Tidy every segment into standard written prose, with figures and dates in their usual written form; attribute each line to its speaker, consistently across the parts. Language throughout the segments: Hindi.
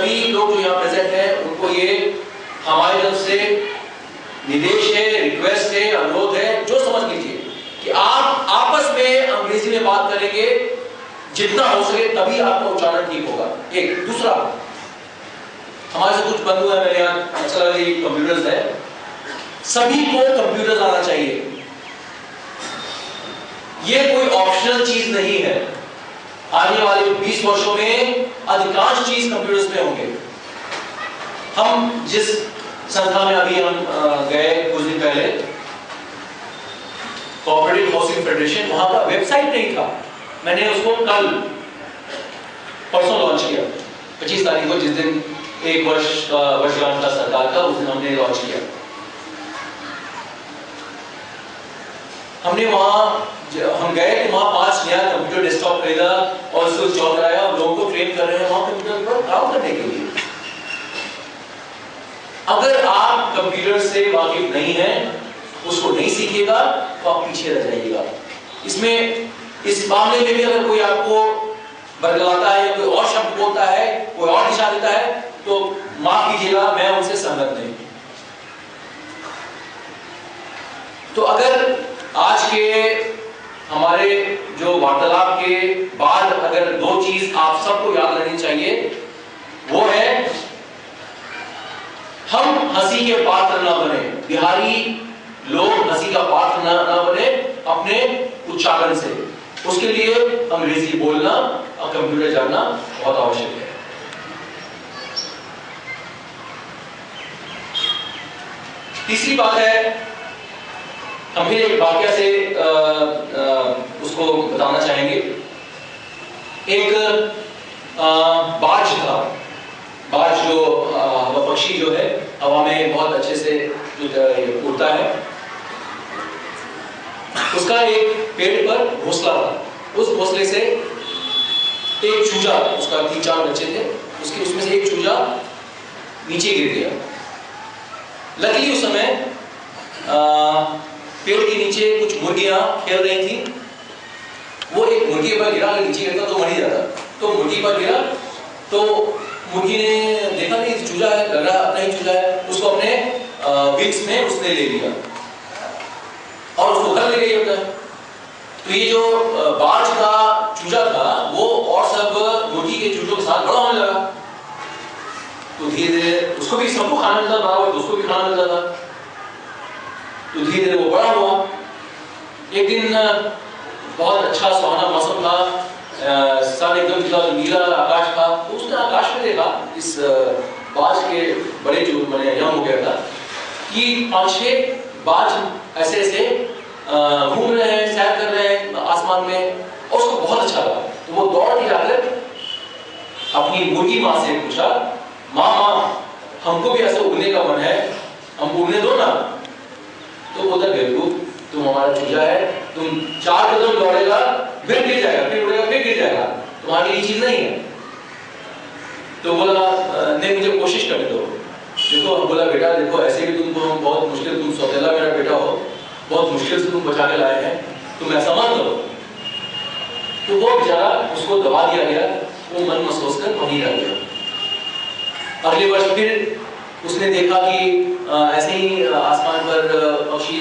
Speaker 1: सभी लोग जो यहाँ प्रेजेंट हैं उनको ये हमारी तरफ से निर्देश है, रिक्वेस्ट है, अनुरोध है, जो समझ लीजिए कि आप आपस में अंग्रेजी में बात करेंगे जितना हो सके, तभी आपका उच्चारण ठीक होगा। एक दूसरा, हमारे से कुछ बंधु है, मेरे यहाँ कंप्यूटर्स है, सभी को कंप्यूटर आना चाहिए। ये कोई ऑप्शनल चीज नहीं है। आने वाले 20 वर्षों में अधिकांश चीज कंप्यूटर्स में होंगे। हम जिस संस्था में अभी हम गए कुछ दिन पहले, कोऑपरेटिव हाउसिंग फेडरेशन, वहां का वेबसाइट नहीं था। मैंने उसको कल परसों लॉन्च किया, 25 तारीख को, जिस दिन 1 वर्षगांठ था सरकार का, उस दिन हमने लॉन्च किया। हमने हम गए तो वहां 5 नया कंप्यूटर डेस्कटॉप खरीदा और उसको इंस्टॉल कराया और लोगों को ट्रेन कर रहे हैं वहां कंप्यूटर पर काम करने के लिए। अगर आप कंप्यूटर से वाकिफ नहीं हैं, उसको नहीं सीखिएगा तो आप पीछे रह जाइएगा। इसमें इस मामले में भी अगर कोई आपको बरगलाता है या कोई और शब्द बोलता है, कोई और दिशा देता है, तो माफ कीजिएगा, मैं उनसे सहमत नहीं। तो अगर आज के हमारे जो वार्तालाप के बाद अगर 2 चीज आप सबको याद रखनी चाहिए, वो है हम हंसी के पात्र ना बने। बिहारी लोग हंसी का पात्र ना बने अपने उच्चारण से। उसके लिए अंग्रेजी बोलना और कंप्यूटर जानना बहुत आवश्यक है। तीसरी बात है, हम भी एक वाकया से उसको बताना चाहेंगे। एक बाज था, बाज जो हवा पक्षी जो है, हवा में बहुत अच्छे से उड़ता है। उसका एक पेड़ पर घोंसला था। उस घोंसले से एक चूजा, उसका 3-4 बच्चे थे, उसमें से एक चूजा नीचे गिर गया। लकीली उस समय पेड़ के नीचे कुछ मुर्गियां खेल रही थी। वो एक मुर्गी पर गिरा, अगर नीचे गिरता तो मर ही जाता। तो मुर्गी पर गिरा तो मुर्गी ने देखा नहीं चूजा है, लग रहा अपना ही चूजा है, उसको अपने विंग्स में उसने ले लिया और उसको घर ले गई होता है। तो ये जो बाज का चूजा था वो और सब मुर्गी के चूजों के साथ बड़ा होने लगा। तो धीरे धीरे उसको भी, सबको खाना मिलता था, उसको भी खाना मिलता था। तो धीरे धीरे वो बड़ा हुआ। एक दिन बहुत अच्छा सुहाना मौसम था, सन एकदम नीला आकाश था। तो उसने आकाश में देखा, इस बाज के बड़े जो मैंने यंग हो गया था, कि 5-6 बाज ऐसे ऐसे घूम रहे हैं, सैर कर रहे हैं आसमान में, और उसको बहुत अच्छा लगा। तो वो दौड़ के जाकर अपनी मुर्गी माँ से पूछा, माँ हमको भी ऐसे उड़ने का मन है, हमको उड़ने दो ना। तो बोला बेवकूफ, तुम हमारा चूजा है, तुम 4 कदम दौड़ेगा, फिर गिर जाएगा, फिर उड़ेगा, फिर गिर जाएगा, तुम्हारी ये चीज नहीं है। तो बोला नहीं, मुझे कोशिश करने दो। देखो, बोला बेटा देखो, ऐसे भी तुमको हम बहुत मुश्किल, तुम सौतेला मेरा बेटा हो, बहुत मुश्किल से तुम बचा के लाए हैं, तुम ऐसा मत करो। तो वो बेचारा, उसको दबा दिया गया, वो मन में सोचकर वहीं रह गया। अगले वर्ष फिर उसने देखा कि ऐसे ही आसमान पर पक्षी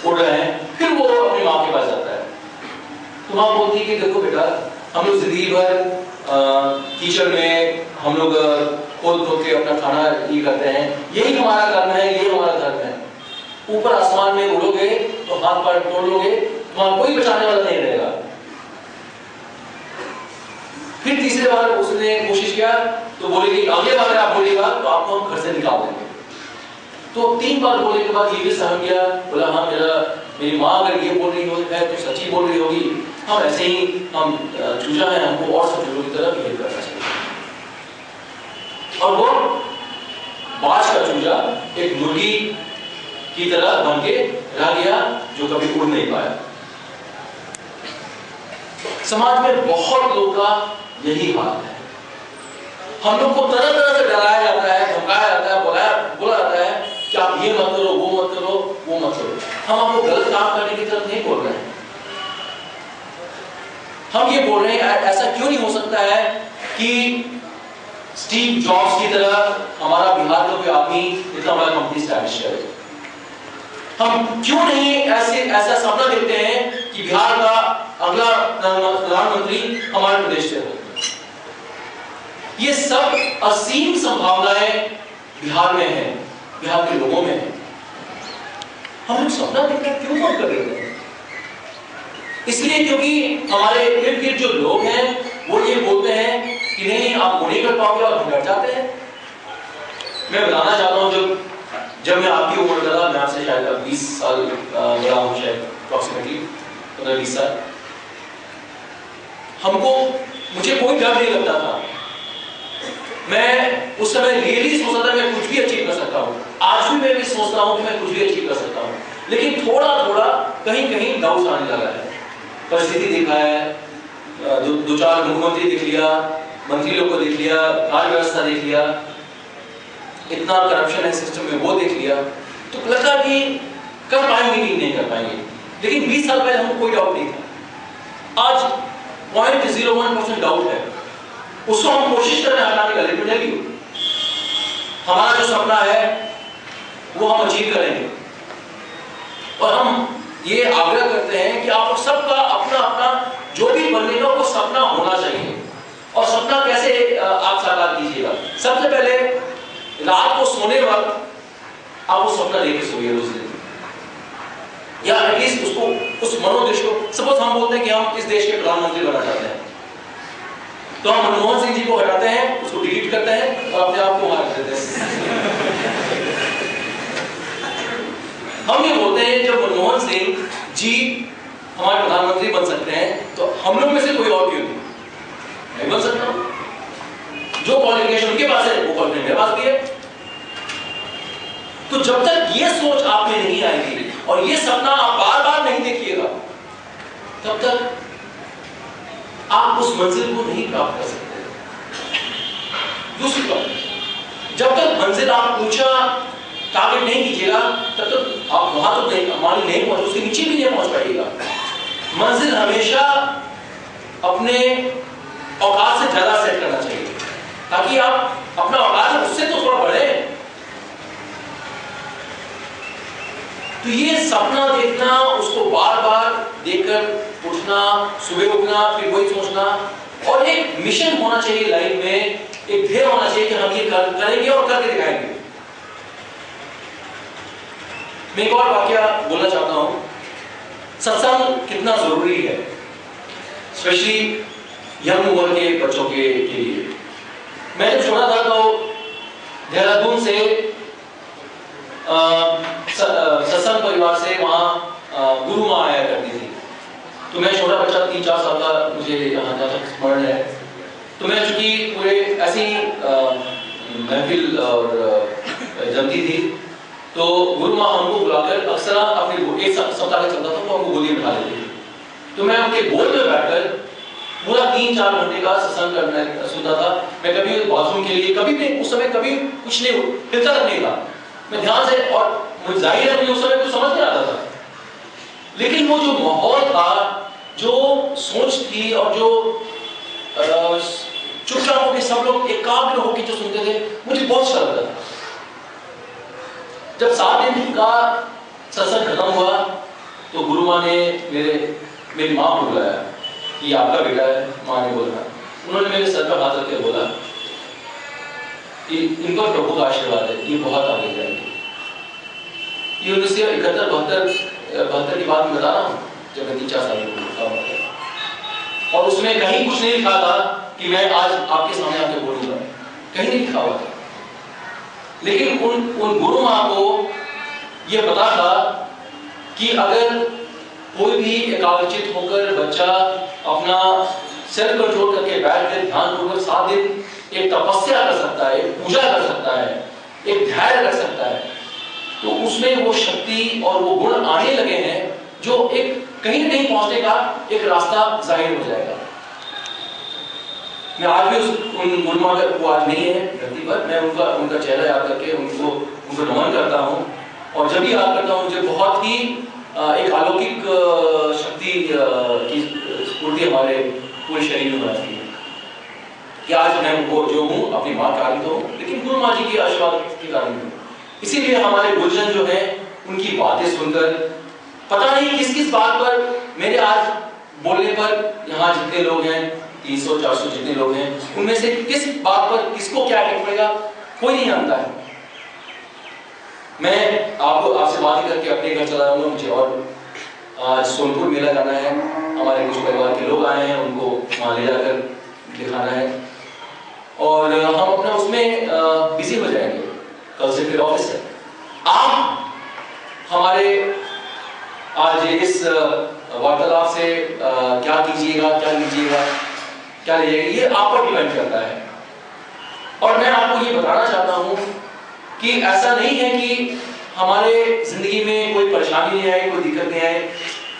Speaker 1: उड़ रहे हैं। फिर वो अपनी माँ के पास जाता है। तो माँ बोलती है कि देखो बेटा, हम लोग जिंदगी भर कीचड़ में हम लोग खोद खोद के अपना खाना ये करते हैं, यही हमारा कर्म है, यही हमारा धर्म है। ऊपर आसमान में उड़ोगे तो हाथ पैर तोड़ लोगे, वहां कोई बचाने वाला नहीं रहेगा। फिर तीसरे बार उसने कोशिश किया तो बोले कि अगले बार आप बोलेगा तो आपको हम घर से निकाल देंगे। तो 3 बार बोलने के बाद ये भी सहम गया, बोला हाँ, मेरी माँ अगर ये बोल रही है तो सच्ची बोल रही होगी, हम ऐसे ही हम चूजा है, हमको और सब चूजों की तरह बिहेव करना चाहिए। और वो बाज का चूजा एक मुर्गी की तरह बन के रह गया, जो कभी उड़ नहीं पाया। समाज में बहुत लोगों का यही हाल है। हम लोग को तरह तरह से डराया जाता है, धमकाया जाता है, बोला जाता है कि आप ये मत करो, वो मत करो, वो मत करो। हम आपको गलत काम करने की तरफ नहीं बोल रहे हैं। हम ये बोल रहे हैं ऐसा क्यों नहीं हो सकता है कि स्टीव जॉब्स की तरह हमारा बिहार का कोई आदमी इतना बड़ा कंपनी स्टैब्लिश करे। हम क्यों नहीं ऐसा सपना देखते हैं कि बिहार का अगला प्रधानमंत्री हमारे प्रदेश से हो। ये सब असीम संभावनाएं बिहार में है, बिहार के लोगों में है। हम लोग सपना देखना क्यों कम कर रहे हैं? इसलिए क्योंकि हमारे इर्द गिर्द जो लोग हैं वो ये बोलते हैं कि नहीं आप वो नहीं कर पाओगे और हम डर जाते हैं। मैं बताना चाहता हूँ जब मैं आपकी उम्र का था, मैं आपसे शायद 20 साल बड़ा हूँ, शायद अप्रॉक्सीमेटली 15-20 साल। मुझे कोई डर नहीं लगता था। मैं उस समय रियली सोचता था मैं कुछ भी अचीव कर सकता हूँ। आज भी मैं भी सोचता हूँ कि मैं कुछ भी अचीव कर सकता हूँ, लेकिन थोड़ा थोड़ा कहीं कहीं डाउट आने लगा है। परिस्थिति देखा है, दो चार मुख्यमंत्री देख लिया, मंत्री लोग को देख लिया, कार्य व्यवस्था देख लिया, इतना करप्शन है सिस्टम में वो देख लिया, तो लगा कि कर पाएंगे कि नहीं कर पाएंगे। लेकिन 20 साल पहले हमको कोई डाउट नहीं था। आज 0.01% डाउट है। उसको हम कोशिश कर रहे हैं हटाने का, लेकिन हमारा जो सपना है वो हम अचीव करेंगे। और हम ये आग्रह करते हैं कि आप सबका अपना अपना जो भी बनने का वो सपना होना चाहिए। और सपना कैसे आप साकार कीजिएगा? सबसे पहले रात को सोने वक्त आप वो सपना लेके सोइए रोज दिन, या एटलीस्ट उसको उस मनोदृष्टि को। सपोज हम बोलते हैं कि हम इस देश के प्रधानमंत्री बनना चाहते हैं, तो हम मनमोहन सिंह जी को हटाते हैं, उसको डिलीट करते हैं और अपने आप को वहां रख देते हैं। हम ये बोलते हैं जब मनमोहन सिंह जी हमारे प्रधानमंत्री बन सकते हैं तो हम लोग में से कोई और क्यों नहीं बन सकता? जो क्वालिफिकेशन उनके पास है वो क्वालिफिकेशन मेरे पास भी है। तो जब तक ये सोच आप में नहीं आएगी और ये सपना आप बार बार नहीं देखिएगा, तब तक आप उस मंजिल को नहीं प्राप्त कर सकते। दूसरी बात, जब तक मंजिल आप ऊंचा टारगेट नहीं कीजिएगा तब तक आप वहां तो नहीं पहुंच, उसके नीचे भी नहीं पहुंच पाइएगा। मंजिल हमेशा अपने औकात से ज्यादा सेट करना चाहिए, ताकि आप अपना औकात उससे तो थोड़ा बढ़े। तो ये सपना देखना, उसको बार बार देखकर उठना, सुबह उठना, फिर वही सोचना, और एक मिशन होना चाहिए लाइफ में, एक ध्येय होना चाहिए कि हम ये करेंगे और करके दिखाएंगे। मैं एक और वाकया बोलना चाहता हूं। सत्संग कितना जरूरी है, स्पेशली यंग उम्र के बच्चों के लिए। मैं जब छोटा था तो देहरादून से सत्संग परिवार से वहाँ गुरु माँ आया करती थी। तो मैं छोटा बच्चा 3-4 साल का, मुझे यहाँ तक स्मरण है। तो मैं चूंकि पूरे ऐसी महफिल और जमती थी, तो गुरु माँ हमको बुलाकर अक्सर अपने एक सप्ताह का चलता था तो हमको गोदी में उठा लेती थी। तो मैं उनके गोद में बैठकर पूरा 3-4 घंटे का सत्संग करना सुनता था। मैं कभी बाथरूम के लिए कभी नहीं, उस समय कभी कुछ नहीं हिलता तक नहीं था, मैं ध्यान से, और मुझे जाहिर है मुझे उस समय कुछ समझ नहीं आता था, लेकिन वो जो माहौल था, जो सोच थी, और जो चुपचाप होकर सब लोग एकाग्र होकर जो सुनते थे, मुझे बहुत अच्छा लगता था। जब 7 दिन का सत्संग खत्म हुआ तो गुरु माँ ने मेरी माँ को बुलाया कि आपका बेटा है। माँ ने बोला, उन्होंने मेरे सर पर हाथ रख के बोला कि इनको प्रभु का आशीर्वाद है, ये बहुत आगे जाएंगे। ये 1971-72 की बात मैं बता रहा हूँ, जब मैं 3-4 साल का था। और उसमें कहीं कुछ नहीं लिखा था कि मैं आज आपके सामने आके बोलूंगा, कहीं नहीं लिखा हुआ था। लेकिन उन गुरु माँ को ये पता था कि अगर कोई भी एकाग्रचित होकर बच्चा अपना सेल्फ कंट्रोल करके बैठ कर ध्यान पूर्वक 7 दिन एक तपस्या कर सकता है, एक पूजा कर सकता है, एक ध्यान रख सकता है, तो उसमें वो शक्ति और वो गुण आने लगे हैं जो एक कहीं नहीं पहुंचने का एक रास्ता जाहिर हो जाएगा। मैं आज भी उन गुरु माँ को आज नहीं है धरती पर, मैं उनका चेहरा याद करके उनको नमन करता हूँ। और जब भी याद करता हूँ मुझे बहुत ही एक अलौकिक शक्ति की स्फूर्ति हमारे पूरे शरीर में आती है। कि आज मैं वो जो हूँ अपनी माँ के कारण तो हूँ, लेकिन गुरु माँ जी के आशीर्वाद के कारण हूँ। इसीलिए हमारे गुरुजन जो है उनकी बातें सुनकर पता नहीं किस किस बात पर मेरे आज बोलने पर यहाँ जितने लोग हैं 300-400 जितने लोग हैं उनमें से किस बात पर किसको क्या फर्क पड़ेगा कोई नहीं जानता है। मैं आपसे बात करके अपने घर चला जाऊंगा। मुझे और आज सोनपुर मेला जाना है, हमारे कुछ परिवार के लोग आए हैं, उनको वहाँ ले जाकर दिखाना है और हम अपना उसमें बिजी हो जाएंगे। कल से फिर ऑफिस है। आप हमारे आज इस वार्तालाप से क्या कीजिएगा, क्या लीजिएगा, क्या लीजिएगा, ये आप पर डिपेंड करता है। और मैं आपको ये बताना चाहता हूँ कि ऐसा नहीं है कि हमारे जिंदगी में कोई परेशानी नहीं आए, कोई दिक्कत नहीं आए,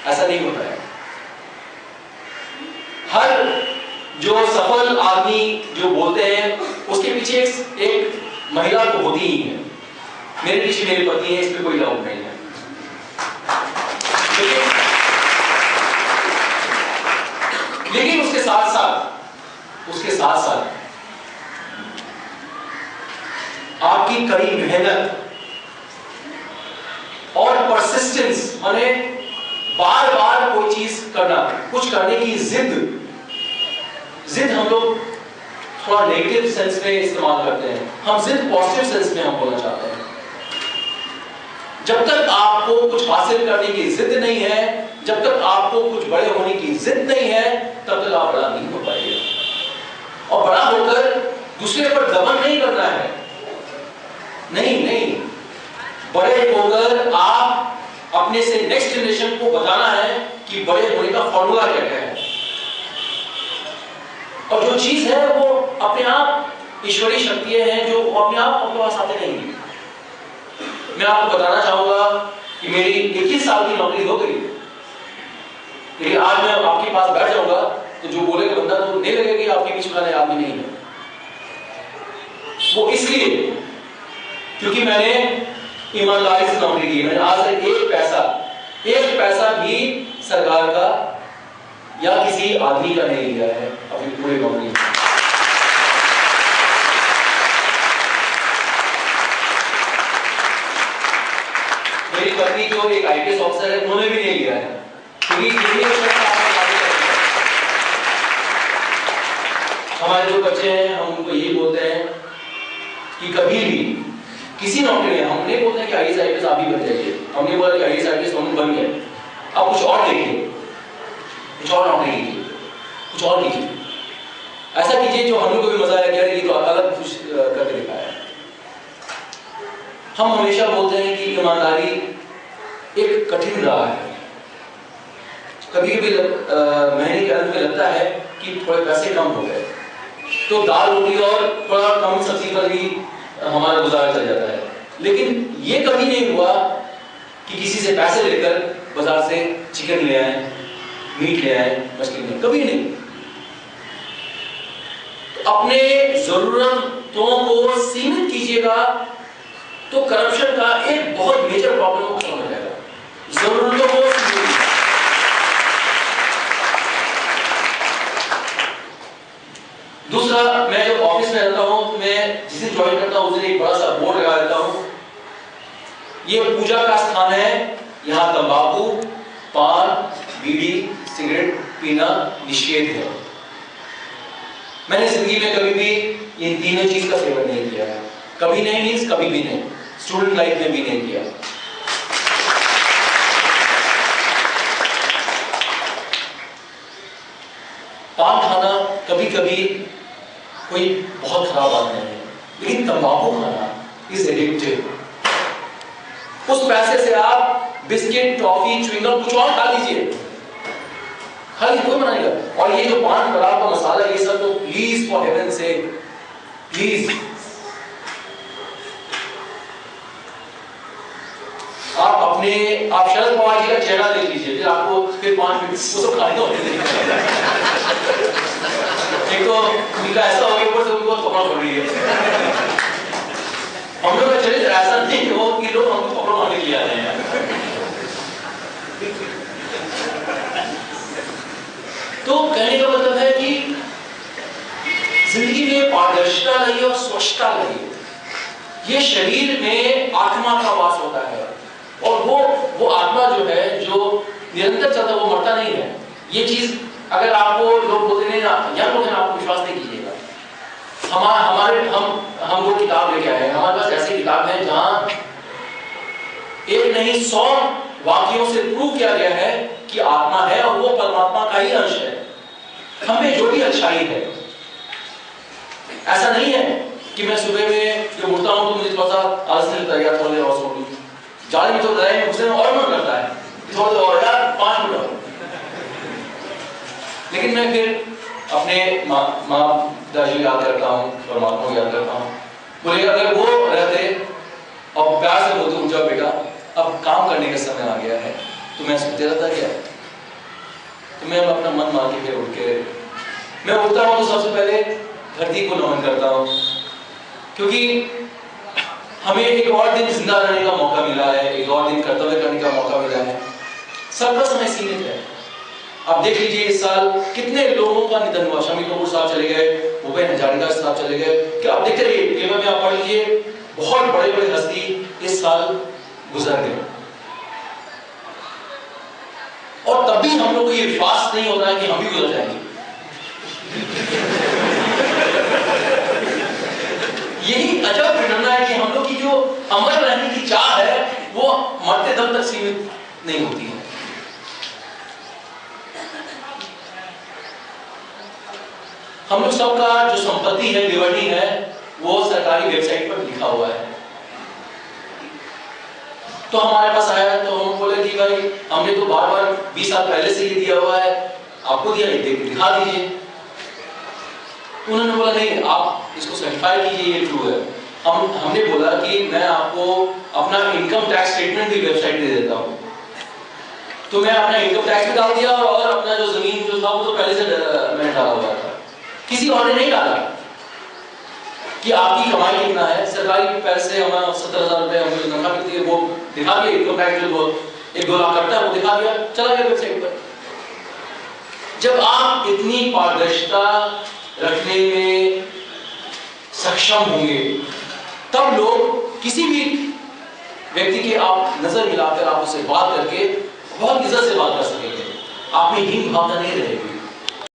Speaker 1: ऐसा नहीं होता है। हर जो सफल आदमी जो बोलते हैं उसके पीछे एक महिला तो होती ही है। मेरे पीछे मेरी पत्नी है, इसमें कोई डाउट नहीं है। लेकिन उसके साथ साथ आपकी कड़ी मेहनत और परसिस्टेंस, माने बार बार कोई चीज करना, कुछ करने की जिद हम लोग थोड़ा नेगेटिव सेंस में इस्तेमाल करते हैं, हम जिद पॉजिटिव सेंस में हम बोलना चाहते हैं। जब तक आपको कुछ हासिल करने की जिद नहीं है, जब तक आपको कुछ बड़े होने की जिद नहीं है, तब तक आप बड़ा नहीं हो पाएगा। और बड़ा होकर दूसरे पर दमन नहीं करना है, नहीं, बड़े होकर आप अपने से नेक्स्ट जनरेशन को बताना है कि बड़े होने का फॉर्मूला क्या है। और जो चीज है वो अपने आप ईश्वरीय शक्तियां हैं जो अपने आप आपके पास आते नहीं। मैं आपको बताना चाहूंगा कि मेरी 21 साल की नौकरी हो गई, लेकिन आज मैं आपके पास बैठ जाऊंगा तो जो बोलेगा बंदा तो नहीं लगेगा कि आपके बीच वाले आदमी नहीं है। वो इसलिए क्योंकि मैंने ईमानदारी से नौकरी की। मैंने आज तक एक पैसा भी सरकार का या किसी आदमी का नहीं लिया है अपनी पूरी नौकरी में। मेरी पत्नी जो एक आईपीएस ऑफिसर है, उन्होंने भी नहीं लिया है, क्योंकि हमारे जो बच्चे हैं हम उनको यही बोलते हैं कि कभी भी किसी नौकरी में हम नहीं बोलते कि आईएएस आईपीएस आप ही बन जाइए। हम नहीं बोलते कि आईएएस आईपीएस हम बन गए, आप कुछ और देखिए, कुछ और नौकरी कीजिए, कुछ और कीजिए, ऐसा कीजिए जो हम लोग को भी मजा आया कि यार ये तो अलग कुछ करके दिखाया है। हम हमेशा बोलते हैं कि ईमानदारी एक कठिन राह है। कभी कभी महीने के अंत में लगता है कि थोड़े पैसे कम हो गए तो दाल रोटी और थोड़ा कम सब्जी पर भी हमारा गुजारा चल जाता है। लेकिन ये कभी नहीं हुआ कि किसी से पैसे लेकर बाजार से चिकन ले आए, मीट ले आए, मछली ले, कभी नहीं। तो अपने जरूरतों को सीमित कीजिएगा तो करप्शन का एक बहुत मेजर प्रॉब्लम को खत्म हो जाएगा। जरूरतों को सीमित। दूसरा, मैं जब ऑफिस में रहता हूं तो मैं जिस दिन ज्वाइन करता हूं उस दिन एक बड़ा सा बोर्ड लगा देता हूं, ये पूजा का स्थान है, यहाँ तंबाकू, पान, बीड़ी, सिगरेट पीना निषेध है। मैंने जिंदगी में कभी भी इन तीनों चीज का सेवन नहीं किया है, कभी नहीं, मींस कभी भी नहीं, स्टूडेंट लाइफ में भी नहीं किया। पान खाना कभी कभी कोई बहुत खराब बात नहीं है, लेकिन तंबाकू खाना इज एडिक्टिव। उस पैसे से आप बिस्किट, टॉफी, च्युइंगम कुछ और खा लीजिए, कोई मना नहीं कर। और ये जो पान खराब का मसाला ये सब तो प्लीज फॉर हेवन से प्लीज आप शरद पवार जी का चेहरा देख लीजिए, फिर आपको फिर 5 मिनट वो सब खाने होते थे। एक तो उनका ऐसा हो गया, ऊपर से उनको कपड़ा पड़ रही है। हम लोग का चरित्र ऐसा नहीं हो कि लोग हमको कपड़ा मारने के लिए आ रहे हैं। तो कहने का मतलब है कि जिंदगी पारदर्शिता लाइए और स्वच्छता लाइए। ये शरीर में आत्मा का वास होता है और वो आत्मा जो है जो निरंतर चलता है वो मरता नहीं है। ये चीज अगर आपको लोग बोलते नहीं ना यंग लोग आपको विश्वास नहीं कीजिएगा। हम वो किताब लेके आए हैं, हमारे पास ऐसी किताब है जहां एक नहीं 100 वाक्यों से प्रूव किया गया है कि आत्मा है और वो परमात्मा का ही अंश है। हमें जो भी अच्छाई है, ऐसा नहीं है कि मैं सुबह में जब उठता हूं तो मुझे थोड़ा सा आलस नहीं लगता यार थोड़ी देर और सो लूं, जाने में तो रहे मुझसे और मन करता है थोड़ा देर और यार 5 मिनट और। लेकिन मैं फिर अपने माँ दादी याद करता हूँ, परमात्मा को याद करता हूँ। बोले अगर वो रहते और प्यार से बोलते उठ जाओ बेटा अब काम करने का समय आ गया है, तो मैं सोचते रहता क्या, तो मैं अपना मन मार के फिर उठ के मैं उठता हूँ तो सबसे पहले धरती को नमन करता हूँ, क्योंकि हमें एक और दिन जिंदा रहने का मौका मिला है, एक और दिन कर्तव्य करने का मौका मिला है। सबका समय सीमित है। अब देख लीजिए इस साल कितने लोगों का निधन हुआ। शमी कपूर साहब चले गए, भूपेन हजारिका साहब चले गए, क्या आप देखते रहिए पेपर में आप पढ़ लीजिए, बहुत बड़े बड़े हस्ती इस साल गुजर गए। और तब भी हम लोग को ये विश्वास नहीं होता है कि हम भी गुजर जाएंगे। यही अजब घटना है कि हम लोग की जो अमर रहने की चाह है वो मरते दम तक सीमित नहीं होती है। हम लोग सबका जो संपत्ति है, विवरणी है, वो सरकारी वेबसाइट पर लिखा हुआ है। तो हमारे पास आया तो हम बोले कि भाई हमने तो बार बार 20 साल पहले से ही दिया हुआ है, आपको दिया दिखा दीजिए। उन्होंने बोला नहीं आप इसको सर्टिफाई कीजिए ये ट्रू है। हमने बोला कि मैं आपको अपना इनकम टैक्स स्टेटमेंट भी वेबसाइट दे देता हूँ। तो मैं अपना इनकम टैक्स भी डाल दिया और अपना जो जमीन जो था वो तो पहले से मैंने डाला हुआ था, किसी और ने नहीं डाला कि आपकी कमाई कितना है। सरकारी पैसे हमारा 17,000 रुपए हमें तनख्वाह मिलती है, वो दिखा दिया इनकम टैक्स जो 1-2 लाख करता है वो दिखा दिया, चला गया वेबसाइट पर। जब आप इतनी पारदर्शिता रखने में सक्षम होंगे तब लोग किसी भी व्यक्ति के आप नजर मिलाकर आप उससे बात करके बहुत इज्जत से बात कर सकेंगे। आप में हीन भावना नहीं रहेगी।